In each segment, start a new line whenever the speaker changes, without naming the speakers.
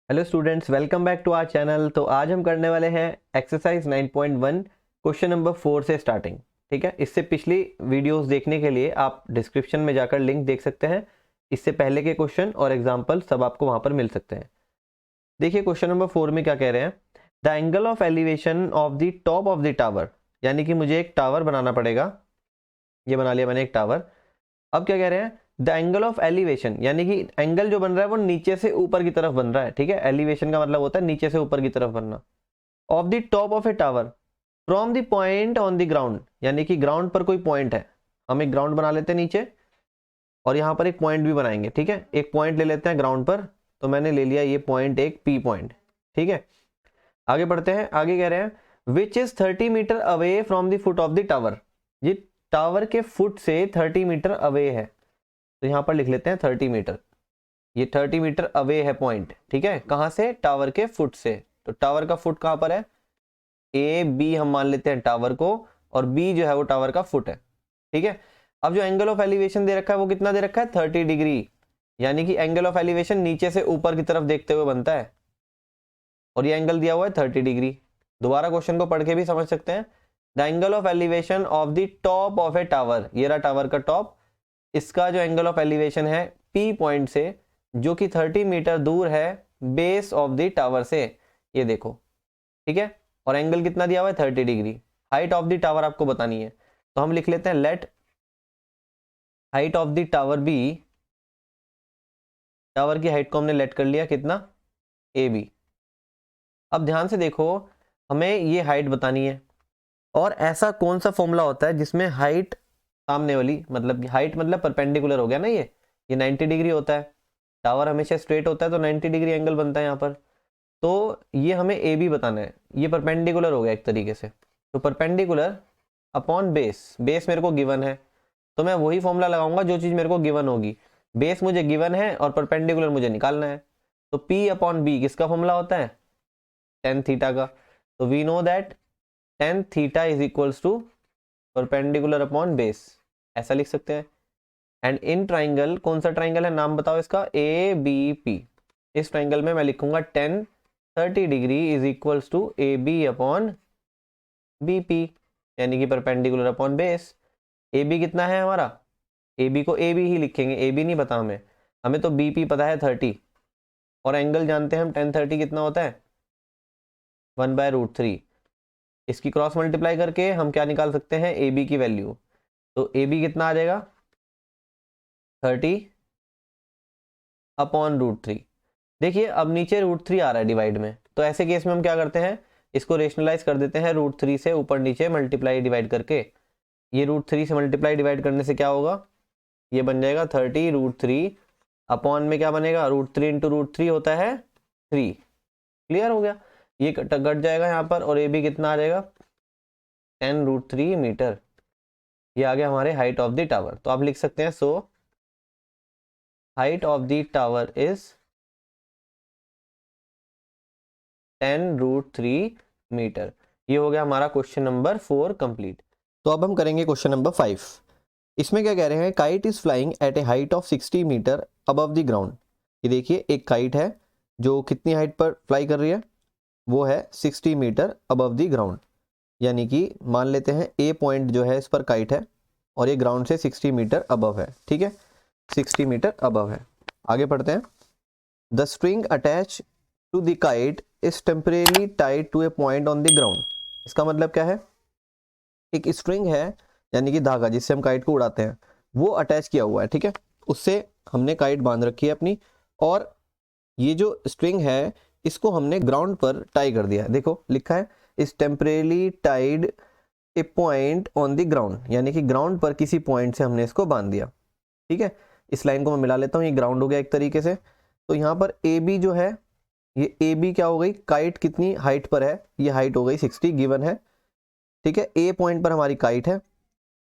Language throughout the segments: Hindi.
Hello students, welcome back to our channel. तो आज हम करने वाले हैं एक्सरसाइज 9.1 क्वेश्चन नंबर 4 से स्टार्टिंग। ठीक है, इससे पिछली वीडियोस देखने के लिए आप डिस्क्रिप्शन में जाकर लिंक देख सकते हैं। इससे पहले के क्वेश्चन और एग्जाम्पल सब आपको वहां पर मिल सकते हैं। देखिए क्वेश्चन नंबर 4 में क्या कह रहे हैं। The angle of elevation of the top of the tower, यानी कि मुझे एक टावर बनाना पड़ेगा। ये बना लिया मैंने एक टावर। अब क्या कह रहे हैं, द एंगल ऑफ एलिवेशन, यानी कि एंगल जो बन रहा है वो नीचे से ऊपर की तरफ बन रहा है। ठीक है, एलिवेशन का मतलब होता है नीचे से ऊपर की तरफ बनना। Of the top of A tower from the point on the ground, यानी कि ग्राउंड पर कोई पॉइंट है। हम एक ग्राउंड बना लेते हैं नीचे और यहां पर एक पॉइंट भी बनाएंगे। ठीक है, एक पॉइंट ले लेते हैं ग्राउंड पर। तो मैंने ले लिया ये पॉइंट, एक पी पॉइंट। ठीक है, आगे बढ़ते हैं। आगे कह रहे हैं which is 30 metre away from the foot of the tower. ये टावर के फुट से 30 मीटर अवे है, तो यहां पर लिख लेते हैं 30 मीटर। ये 30 मीटर अवे है पॉइंट। ठीक है, कहां से? टावर के फुट से। तो टावर का फुट कहां पर है? ए बी हम मान लेते हैं टावर को, और बी जो है वो टावर का फुट है। ठीक है, अब जो एंगल ऑफ एलिवेशन दे रखा है वो कितना दे रखा है? 30 डिग्री, यानी कि एंगल ऑफ एलिवेशन नीचे से ऊपर की तरफ देखते हुए बनता है, और ये एंगल दिया हुआ है 30 डिग्री। दोबारा क्वेश्चन को पढ़ के भी समझ सकते हैं। The angle of elevation of the top of A tower, ये रहा टावर का टॉप। इसका जो एंगल ऑफ एलिवेशन है पी पॉइंट से, जो कि 30 मीटर दूर है बेस ऑफ द टावर से, ये देखो। ठीक है, और एंगल कितना दिया हुआ है? 30 degree. Height of the tower आपको बतानी है, तो हम लिख लेते हैं let height of the tower B. Tower की हाइट को हमने लेट कर लिया कितना? A B. अब ध्यान से देखो, हमें ये हाइट बतानी है। और ऐसा कौन सा फॉर्मूला होता है जिसमें हाइट सामने वाली, मतलब हाइट मतलब परपेंडिकुलर हो गया ना, ये 90 डिग्री होता है। टावर हमेशा स्ट्रेट होता है तो 90 डिग्री एंगल बनता है यहाँ पर। तो ये हमें ए बी बताना है। ये परपेंडिकुलर हो गया एक तरीके से। तो परपेंडिकुलर अपॉन बेस, बेस मेरे को गिवन है, तो मैं वही फॉर्मूला लगाऊंगा जो चीज मेरे को गिवन होगी। बेस मुझे गिवन है और परपेंडिकुलर मुझे निकालना है। तो पी अपॉन बी किसका फॉर्मूला होता है? टेन थीटा का। तो we know that tan theta is equals to perpendicular upon base, ऐसा लिख सकते हैं। एंड इन ट्राइंगल, कौन सा ट्राइंगल है नाम बताओ इसका? A B P. इस ट्राइंगल में मैं लिखूंगा tan 30 degree is equals to A B upon B P, यानी कि perpendicular upon base. A B कितना है हमारा? ए बी को ए बी ही लिखेंगे, ए बी नहीं पता हमें, हमें तो बी पी पता है 30। और एंगल जानते हैं हम, टेन 30 कितना होता है? 1/√3। इसकी क्रॉस मल्टीप्लाई करके हम क्या निकाल सकते हैं? ए बी की वैल्यू। तो ए बी कितना आ जाएगा? 30 अपॉन √3। देखिए अब नीचे √3 आ रहा है डिवाइड में, तो ऐसे केस में हम क्या करते हैं, इसको रेशनलाइज कर देते हैं √3 से ऊपर नीचे मल्टीप्लाई डिवाइड करके। ये √3 से मल्टीप्लाई डिवाइड करने से क्या होगा? ये बन जाएगा 30 √3 अपॉन में क्या बनेगा? √3 इंटू √3 होता है 3। क्लियर हो गया? ये कट जाएगा यहाँ पर, और ए बी कितना आ जाएगा? 10 √3 मीटर। ये आ गया हमारे हाइट ऑफ द टावर। तो आप लिख सकते हैं so height of the tower is 10 √3 metre. ये हो गया हमारा क्वेश्चन नंबर 4 कंप्लीट। तो अब हम करेंगे क्वेश्चन नंबर 5। इसमें क्या कह रहे हैं, kite is flying at a height of 60 metre above the ground. ये देखिए एक काइट है जो कितनी हाइट पर फ्लाई कर रही है? वो है 60 मीटर अबव द ग्राउंड, यानी कि मान लेते हैं ए पॉइंट जो है इस पर काइट है, और ये ग्राउंड से 60 मीटर अबव है। ठीक है, 60 मीटर अबव है। आगे पढ़ते हैं। The string attach to the kite is temporarily tied to a point on the ground. इसका मतलब क्या है? एक स्ट्रिंग है, यानी कि धागा जिससे हम काइट को उड़ाते हैं, वो अटैच किया हुआ है। ठीक है, उससे हमने काइट बांध रखी है अपनी, और ये जो स्ट्रिंग है इसको हमने ग्राउंड पर टाई कर दिया है। देखो लिखा है is temporarily tied a point on the ground, यानी कि ग्राउंड पर किसी पॉइंट से हमने इसको बांध दिया। ठीक है, इस लाइन को मैं मिला लेता हूँ, ये ग्राउंड हो गया एक तरीके से। तो यहाँ पर ए बी जो है, ये ए बी क्या हो गई? काइट कितनी हाइट पर है? ये हाइट हो गई 60 गिवन है। ठीक है, ए पॉइंट पर हमारी काइट है,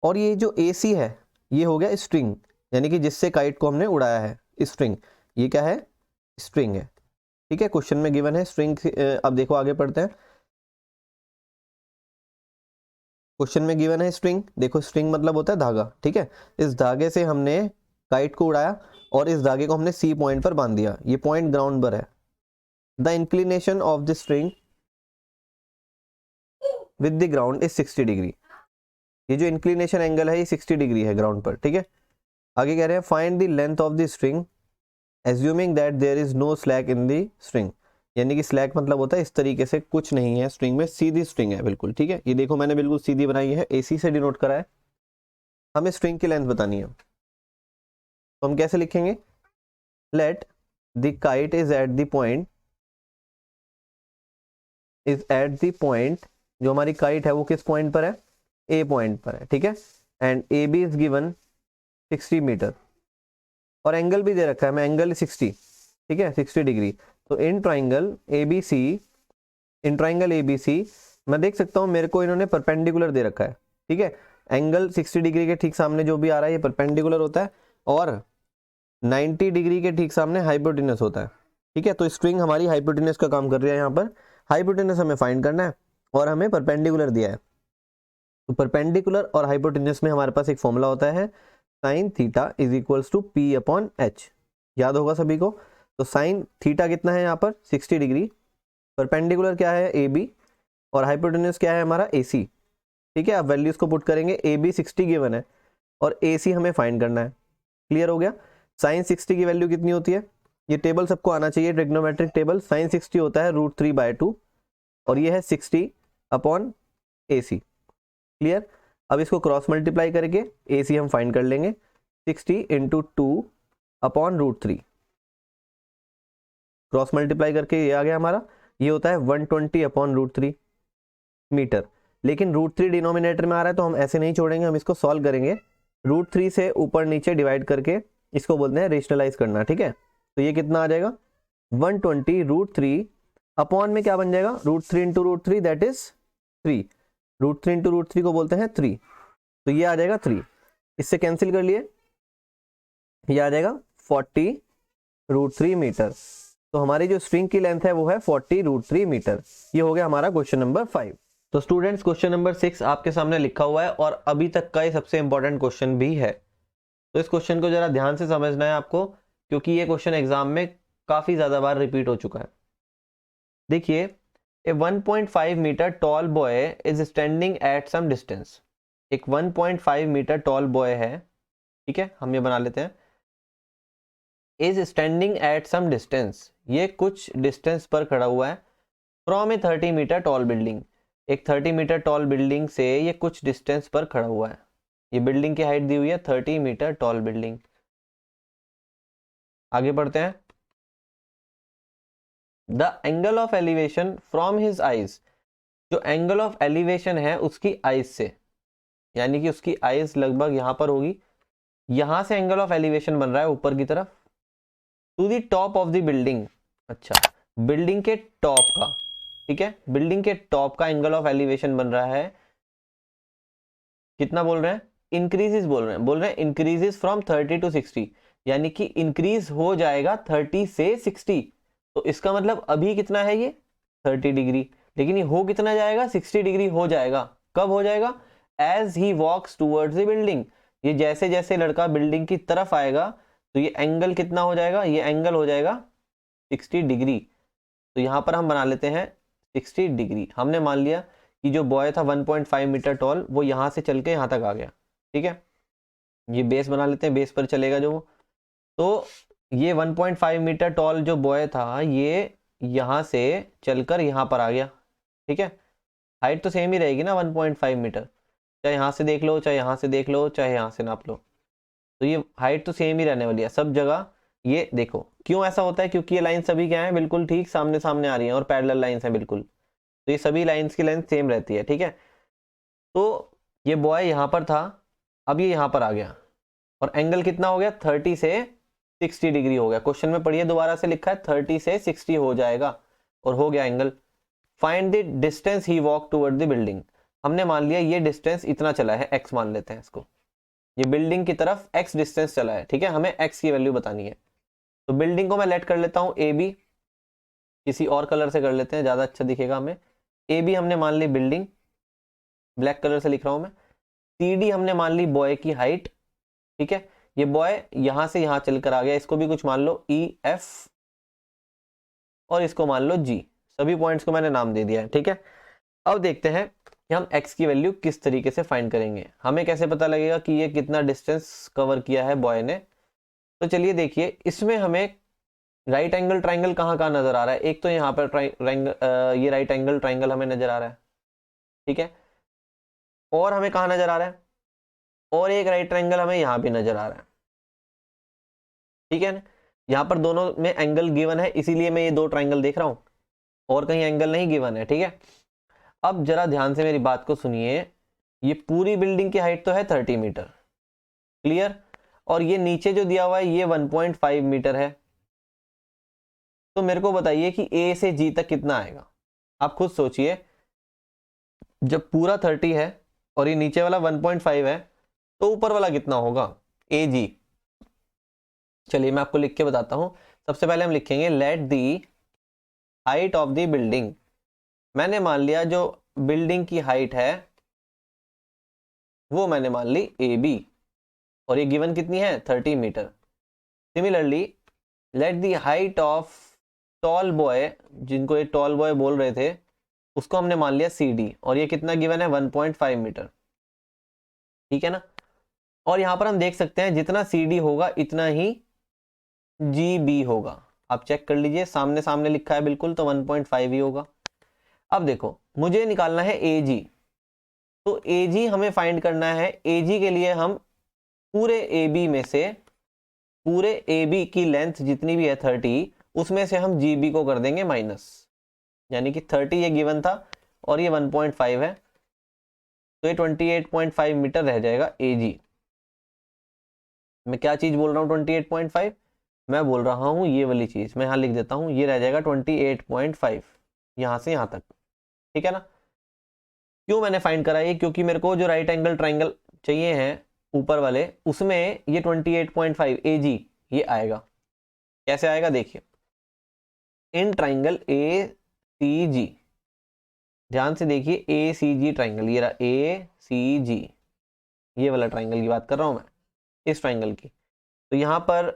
और ये जो ए सी है ये हो गया स्ट्रिंग, यानी कि जिससे काइट को हमने उड़ाया है, स्ट्रिंग। ये क्या है? स्ट्रिंग है। ठीक है, क्वेश्चन में गिवन है स्ट्रिंग। अब देखो आगे पढ़ते हैं। क्वेश्चन में गिवन है स्ट्रिंग। देखो स्ट्रिंग मतलब होता है धागा। ठीक है, इस धागे से हमने काइट को उड़ाया और इस धागे को हमने सी पॉइंट पर बांध दिया। ये पॉइंट ग्राउंड पर है। The inclination of the string with the ground is 60 degree. ये जो इंक्लिनेशन एंगल है ये 60 डिग्री है ग्राउंड पर, ठीक है। आगे कह रहे हैं find the length of the string assuming that there is no slack in the string. यानी कि स्लैक मतलब होता है इस तरीके से कुछ नहीं है स्ट्रिंग में, सीधी स्ट्रिंग है बिल्कुल, ठीक है। ये देखो मैंने बिल्कुल सीधी बनाई है, AC से डिनोट करा है। हमें स्ट्रिंग की लेंथ बतानी है, तो हम कैसे लिखेंगे, let the kite is at the point, जो हमारी काइट है वो किस पॉइंट पर है, A पॉइंट पर है, ठीक है। एंड AB इज गिवन 60 मीटर और एंगल भी दे रखा है, मैं एंगल 60, ठीक है, 60 डिग्री। तो इन ट्राइंगल ABC मैं देख सकता हूँ मेरे को इन्होंने परपेंडिकुलर दे रखा है, ठीक है। एंगल 60 डिग्री के ठीक सामने जो भी आ रहा है ये परपेंडिकुलर होता है और 90 डिग्री के ठीक सामने हाइपोटेनस होता है, ठीक है। तो स्ट्रिंग हमारी हाइपोटेनस का काम कर रही है, यहाँ पर हाइपोटेनस हमें फाइंड करना है और हमें परपेंडिकुलर दिया है। तो परपेंडिकुलर और हाइपोटेनस में हमारे पास एक फॉर्मूला होता है sine theta is equals to P/H, याद होगा सभी को। तो साइन थीटा कितना है यहाँ पर 60 डिग्री, परपेंडिकुलर क्या है AB और हाइपोटेनस क्या है हमारा AC, ठीक है। अब वैल्यूज को पुट करेंगे, AB 60 गिवन है और AC हमें फाइंड करना है। क्लियर हो गया। साइन 60 की वैल्यू कितनी होती है, ये टेबल सबको आना चाहिए, ट्रिग्नोमेट्रिक टेबल। साइन 60 होता है √3/2 और ये है 60/AC। क्लियर। अब इसको क्रॉस मल्टीप्लाई करके AC हम फाइंड कर लेंगे, 60 × 2/√3। क्रॉस मल्टीप्लाई करके ये आ गया हमारा, ये होता है 120/√3 मीटर। लेकिन √3 डिनोमिनेटर में आ रहा है तो हम ऐसे नहीं छोड़ेंगे, हम इसको सॉल्व करेंगे। √3 से ऊपर नीचे डिवाइड करके इसको बोलते हैं रेशनलाइज करना, ठीक है। तो ये कितना आ जाएगा 120 √3 अपॉन में क्या बन जाएगा, √3 × √3 दैट इज 3। √3 × √3 को बोलते हैं 3, तो ये आ जाएगा 3। इससे कैंसिल कर लिए, ये आ जाएगा 40 √3 मीटर। तो हमारी जो स्ट्रिंग की लेंथ है वो है 40 √3 मीटर। ये हो गया हमारा क्वेश्चन नंबर 5। तो स्टूडेंट्स क्वेश्चन नंबर 6 आपके सामने लिखा हुआ है और अभी तक का ये सबसे इंपॉर्टेंट क्वेश्चन भी है। तो इस क्वेश्चन को जरा ध्यान से समझना है आपको, क्योंकि ये क्वेश्चन एग्जाम में काफी ज्यादा बार रिपीट हो चुका है। देखिए, a 1.5 metre tall boy is standing at some distance. एक 1.5 मीटर टॉल बॉय है, ठीक है, हम ये बना लेते हैं, is standing at some distance, ये कुछ डिस्टेंस पर खड़ा हुआ है, from a 30 metre tall building, एक 30 मीटर टॉल बिल्डिंग से ये कुछ डिस्टेंस पर खड़ा हुआ है। ये बिल्डिंग की हाइट दी हुई है 30 मीटर टॉल बिल्डिंग। आगे बढ़ते हैं। The angle of elevation from his eyes, जो एंगल ऑफ एलिवेशन है उसकी आईज से, यानी कि उसकी आईज लगभग यहां पर होगी, यहां से एंगल ऑफ एलिवेशन बन रहा है ऊपर की तरफ, to the top of the building. अच्छा, बिल्डिंग के टॉप का, ठीक है, बिल्डिंग के टॉप का एंगल ऑफ एलिवेशन बन रहा है, कितना बोल रहे हैं, इंक्रीजेस बोल रहे हैं इंक्रीजेस फ्रॉम 30 to 60, यानी कि इंक्रीज हो जाएगा 30 से 60। तो इसका मतलब अभी कितना है ये 30 डिग्री, लेकिन ये हो कितना जाएगा 60 डिग्री हो जाएगा। कब हो जाएगा, as he walks towards the building, ये जैसे जैसे लड़का बिल्डिंग की तरफ आएगा तो ये एंगल कितना हो जाएगा, ये एंगल हो जाएगा 60 डिग्री। तो यहां पर हम बना लेते हैं 60 डिग्री। हमने मान लिया कि जो बॉय था 1.5 मीटर टॉल वो यहां से चल के यहां तक आ गया, ठीक है। ये बेस बना लेते हैं, बेस पर चलेगा जो, तो ये 1.5 मीटर टॉल जो बॉय था ये यहां से चलकर यहां पर आ गया, ठीक है। हाइट तो सेम ही रहेगी ना 1.5 मीटर, चाहे यहां से देख लो, चाहे यहां से देख लो, चाहे यहां से नाप लो, तो ये हाइट तो सेम ही रहने वाली है सब जगह। ये देखो क्यों ऐसा होता है, क्योंकि ये लाइन सभी क्या है, बिल्कुल ठीक सामने सामने आ रही है और पैरेलल लाइंस है बिल्कुल, तो ये सभी लाइंस की लेंथ सेम रहती है, ठीक है। तो ये बॉय यहां पर था, अब ये यहां पर आ गया और एंगल कितना हो गया 30 से 60 डिग्री हो गया। क्वेश्चन में पढ़िए दोबारा से लिखा है 30 से 60 हो जाएगा और हो गया angle. Find the distance he walk toward the building, हमने मान लिया ये डिस्टेंस इतना चला है, x मान लेते हैं इसको, ये बिल्डिंग की तरफ x डिस्टेंस चला है, ठीक है, हमें x की वैल्यू बतानी है। तो बिल्डिंग को मैं लेट कर लेता हूं AB, किसी और कलर से कर लेते हैं ज्यादा अच्छा दिखेगा हमें। AB हमने मान ली बिल्डिंग, ब्लैक कलर से लिख रहा हूं मैं। CD हमने मान ली बॉय की हाइट, ठीक है, ये बॉय यहां से यहां चलकर आ गया, इसको भी कुछ मान लो EF, और इसको मान लो g। सभी पॉइंट्स को मैंने नाम दे दिया है, ठीक है। अब देखते हैं कि हम x की वैल्यू किस तरीके से फाइंड करेंगे। हमें कैसे पता लगेगा कि ये कितना डिस्टेंस कवर किया है बॉय ने। तो चलिए देखिए, इसमें हमें राइट एंगल ट्राइंगल कहाँ कहाँ नजर आ रहा है। एक तो यहाँ पर ये राइट एंगल ट्राइंगल हमें नजर आ रहा है, ठीक है। और हमें कहाँ नजर आ रहा है, और एक राइट ट्राइंगल हमें यहाँ भी नजर आ रहा है, ठीक है ना। यहाँ पर दोनों में एंगल गिवन है, इसीलिए मैं ये दो ट्राइंगल देख रहा हूँ, और कहीं एंगल नहीं गिवन है, ठीक है। अब जरा ध्यान से मेरी बात को सुनिए। ये पूरी बिल्डिंग की हाइट तो है 30 मीटर, क्लियर। और ये नीचे जो दिया हुआ है ये 1.5 मीटर है। तो मेरे को बताइए कि ए से जी तक कितना आएगा। आप खुद सोचिए, जब पूरा 30 है और ये नीचे वाला 1.5 है, तो ऊपर वाला कितना होगा, ए जी। चलिए मैं आपको लिख के बताता हूं। सबसे पहले हम लिखेंगे late the height of the building. मैंने मान लिया जो बिल्डिंग की हाइट है वो मैंने मान ली ए बी, और ये गिवन कितनी है 30 metre. Similarly let the height of tall boy, जिनको ये टॉल बॉय बोल रहे थे, उसको हमने मान लिया सी डी, और ये कितना गिवन है 1.5 मीटर, ठीक है ना। और यहां पर हम देख सकते हैं जितना सी डी होगा इतना ही जी बी होगा। आप चेक कर लीजिए, सामने सामने लिखा है बिल्कुल, तो 1.5 ही होगा। अब देखो मुझे निकालना है ए जी, तो ए जी हमें फाइंड करना है। ए जी के लिए हम पूरे ए बी में से, पूरे ए बी की लेंथ जितनी भी है 30, उसमें से हम जी बी को कर देंगे माइनस, यानी कि 30 ये गिवन था और ये 1.5 है, तो ये 28.5 मीटर रह जाएगा ए जी। मैं क्या चीज बोल रहा हूँ 28.5, मैं बोल रहा हूँ ये वाली चीज, मैं यहाँ लिख देता हूँ, ये रह जाएगा 28.5 यहाँ से यहाँ तक, ठीक है ना। क्यों मैंने फाइंड करा ये, क्योंकि मेरे को जो राइट एंगल ट्राइंगल चाहिए हैं ऊपर वाले, उसमें ये 28.5 AG ये आएगा। कैसे आएगा देखिए, इन ट्राइंगल ए सी जी, ध्यान से देखिए ए सी जी ट्राइंगल, ये रहा ए सी जी, ये वाला ट्राइंगल की बात कर रहा हूं मैं, इस ट्राइंगल की। तो यहाँ पर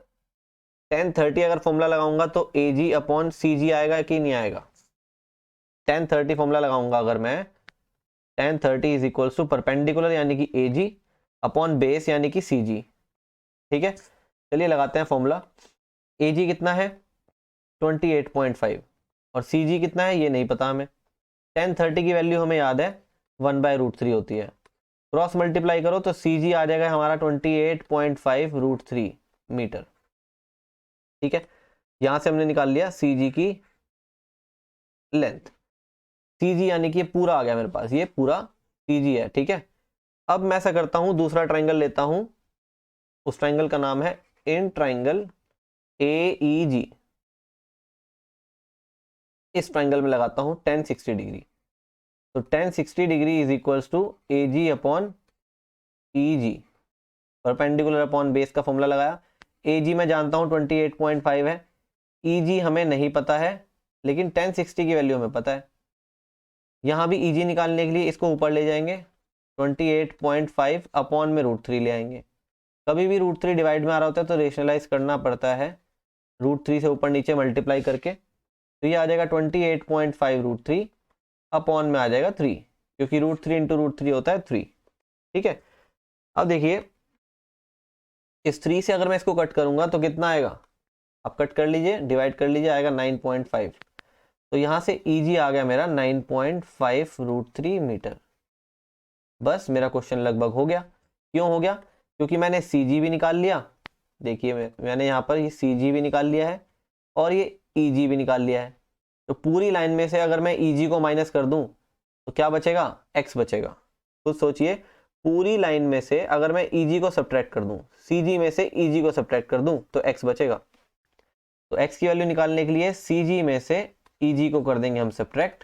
tan 30 अगर फॉर्मूला लगाऊंगा तो ए जी अपॉन सी जी आएगा कि नहीं आएगा। tan 30 फॉर्मूला लगाऊंगा अगर मैं, tan 30 is equals to perpendicular यानी कि ए जी अपॉन बेस यानी कि सी जी, ठीक है। चलिए लगाते हैं फॉर्मूला। ए जी कितना है 28.5 और सी जी कितना है ये नहीं पता हमें। tan 30 की वैल्यू हमें याद है 1/√3 होती है, क्रॉस मल्टीप्लाई करो तो सी जी आ जाएगा हमारा 28.5√3 मीटर, ठीक है। यहां से हमने निकाल लिया सी जी की लेंथ, सी जी यानी कि ये पूरा आ गया मेरे पास, ये पूरा सी जी है, ठीक है। अब मैं ऐसा करता हूं, दूसरा ट्राइंगल लेता हूं, उस ट्राइंगल का नाम है इन ट्राइंगल ए ई जी। इस ट्राइंगल में लगाता हूं tan 60 डिग्री, तो tan 60 degree is equals to A G upon E G, perpendicular upon base का फॉर्मूला लगाया। ए जी मैं जानता हूं 28.5 है, ई जी हमें नहीं पता है, लेकिन tan 60 की वैल्यू हमें पता है। यहाँ भी ई जी निकालने के लिए इसको ऊपर ले जाएंगे, 28.5 अपॉन में √3 ले आएंगे। कभी भी √3 डिवाइड में आ रहा होता है तो रेशनलाइज करना पड़ता है, √3 से ऊपर नीचे मल्टीप्लाई करके, तो ये आ जाएगा 28.5√3 अपॉन में आ जाएगा 3, क्योंकि √3 इंटू √3 होता है 3, ठीक है। अब देखिए इस 3 से अगर मैं इसको कट करूंगा तो कितना आएगा, आप कट कर लीजिए, डिवाइड कर लीजिए, आएगा 9.5। तो यहां से ईजी आ गया मेरा 9.5√3 मीटर। बस मेरा क्वेश्चन लगभग हो गया। क्यों हो गया, क्योंकि मैंने सी जी भी निकाल लिया, देखिए मैंने यहाँ पर ये सी जी भी निकाल लिया है और ये ई जी भी निकाल लिया है। तो पूरी लाइन में से अगर मैं ई जी को माइनस कर दूं तो क्या बचेगा, एक्स बचेगा। खुद सोचिए, पूरी लाइन में से अगर मैं ई जी को सब्ट्रैक्ट कर दूं, सी जी में से ई जी को सब्ट्रैक्ट कर दूं तो एक्स बचेगा। तो एक्स की वैल्यू निकालने के लिए सी जी में से ई जी को कर देंगे हम सब्ट्रैक्ट,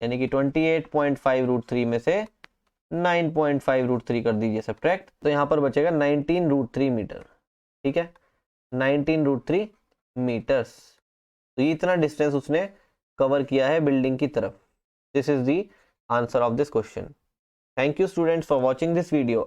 यानी कि 28.5√3 में से 9.5√3 कर दीजिए सब्ट्रैक्ट, तो यहाँ पर बचेगा 19√3 मीटर, ठीक है, 19√3 मीटर्स। तो ये इतना डिस्टेंस उसने कवर किया है बिल्डिंग की तरफ। This is the answer of this question. Thank you students for watching this video.